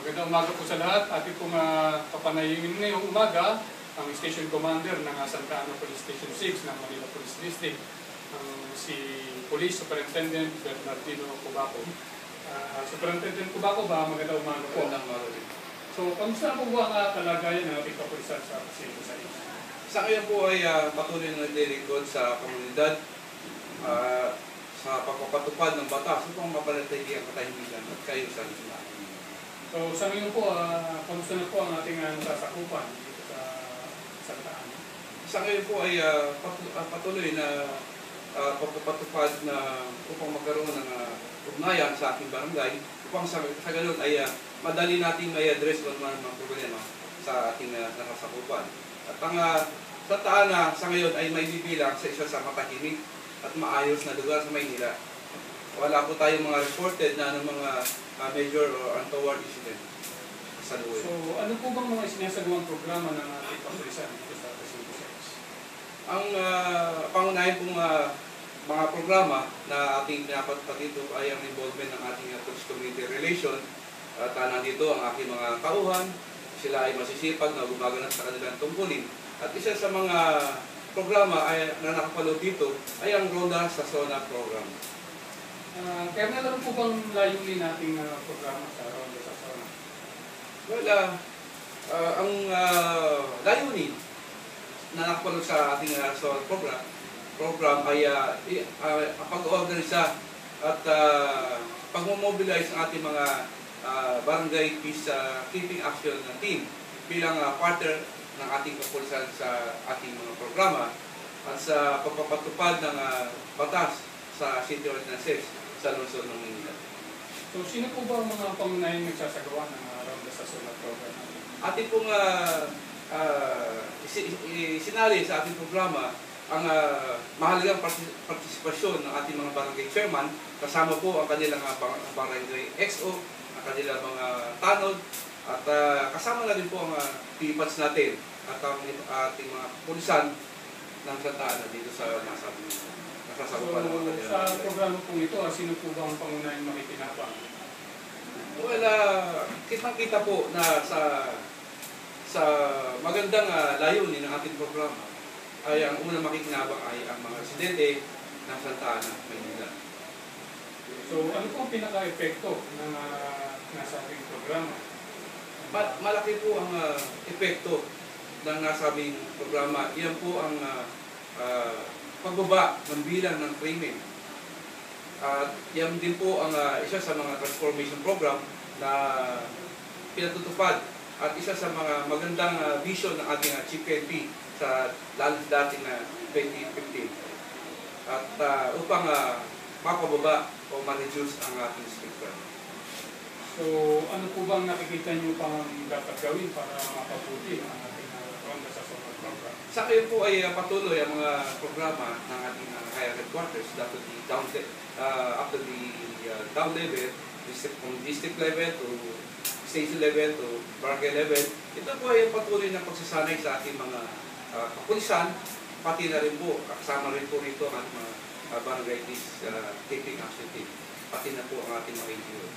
Magandang umaga po sa lahat. Ating pong papanayin ngayong umaga ang Station Commander ng Santa Ana Police Station 6 ng Manila Police District, si Police Superintendent Bernardino Cubaco. Superintendent Cubaco ba? Magandang umaga po. Magandang umaga din. So, kamusta po ba ang kalagayan ng ating kapulisan sa Paseo sa iyo? Sa ngayon po ay patuloy na naglilingkod sa komunidad sa pagpapatupad ng batas upang mapanatili ang katahimikan at kaayusan sa atin. So, sa ngayon po, kamusta na po ang ating nasasakupan dito sa Santa Ana? Sa ngayon po ay patuloy na pagpapatupad na upang magkaroon ng ugnayan sa ating barangay upang sa ganun ay madali natin may address kung ano mga problema sa ating nasasakupan. At ang Santa Ana sa ngayon ay may bibilang sa isa sa matahimik at maayos na lugar sa Maynila. Wala po tayong mga reported na ng mga major or untoward incident sa lugar. So, ano po bang mga sinasagawang programa ng ating kapulisan dito sa Paseo sa iyo? Ang pangunahin pong mga programa na ating pinapatupad dito ay ang involvement ng ating police community relation. At nandito ang aking mga tauhan. Sila ay masisipag na gumaganap sa kanilang tungkulin. At isa sa mga programa na nakapalood dito ay ang Ronda sa Zona program. Kaya ano po bang layunin nating programa sa Ronda sa Zona? Well, ang layunin na nakapalood sa ating Zona program ay pag-organisa at pag-mobilize ang ating mga barangay peace keeping action team bilang partner ng ating kapulisan sa ating mga programa at sa pagpapatupad ng batas sa City Ordinances sa lungsod ng Manila. So, sino po ba ang mga pangunahing nagsasagawa ng Ronda sa Zona program? Ating pong sinali sa ating programa ang mahalagang partisipasyon ng ating mga barangay chairman, kasama po ang kanilang barangay XO, ang kanilang mga tanod, at kasama na rin po ang PIPADS natin at ang ating mga pulisan ng Santa Ana dito sa nasasabukan ng mga kanilang. Sa programa po ito, sino po ba ang pangunahing makikinabang? Well, kitang-kita po na sa magandang layunin ng ating programa ay ang unang makikinabang ay ang mga residente ng Santa Ana, Maynila. So, ano po ang pinaka-epekto ng nasabing programa? Malaki po ang epekto ng nasabing programa. Iyan po ang pagbaba ng bilang ng krimen. At yan din po ang isa sa mga transformation program na pinatutupad at isa sa mga magandang vision ng ating Chief PNP sa lalo dating 2015. At upang mapababa o ma-reduce ang ating street crime. So, ano po bang nakikita niyo pang dapat gawin para mapabuti ang ating Ronda sa Zona program? Sa ngayon po ay patuloy ang mga programa ng ating higher headquarters up to the down level, from district level to station level to barangay level. Ito po ay patuloy na pagsasanay sa ating mga kapulisan, pati na rin po, kasama rin po rito ang mga barangay keeping action team, pati na po ang ating mga NGO.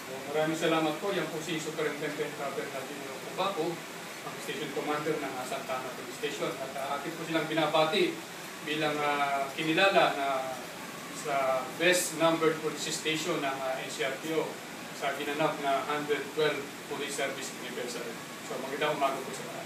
Maraming salamat po. Yan po si Superintendent Bernardino Cubaco, ang Station Commander ng Santa Ana Police Station. At atin po silang binabati bilang kinilala na sa Best Numbered Police Station ng NCRPO sa ginanap na 112 Police Service Anniversary. So magandang umaga po sa mga.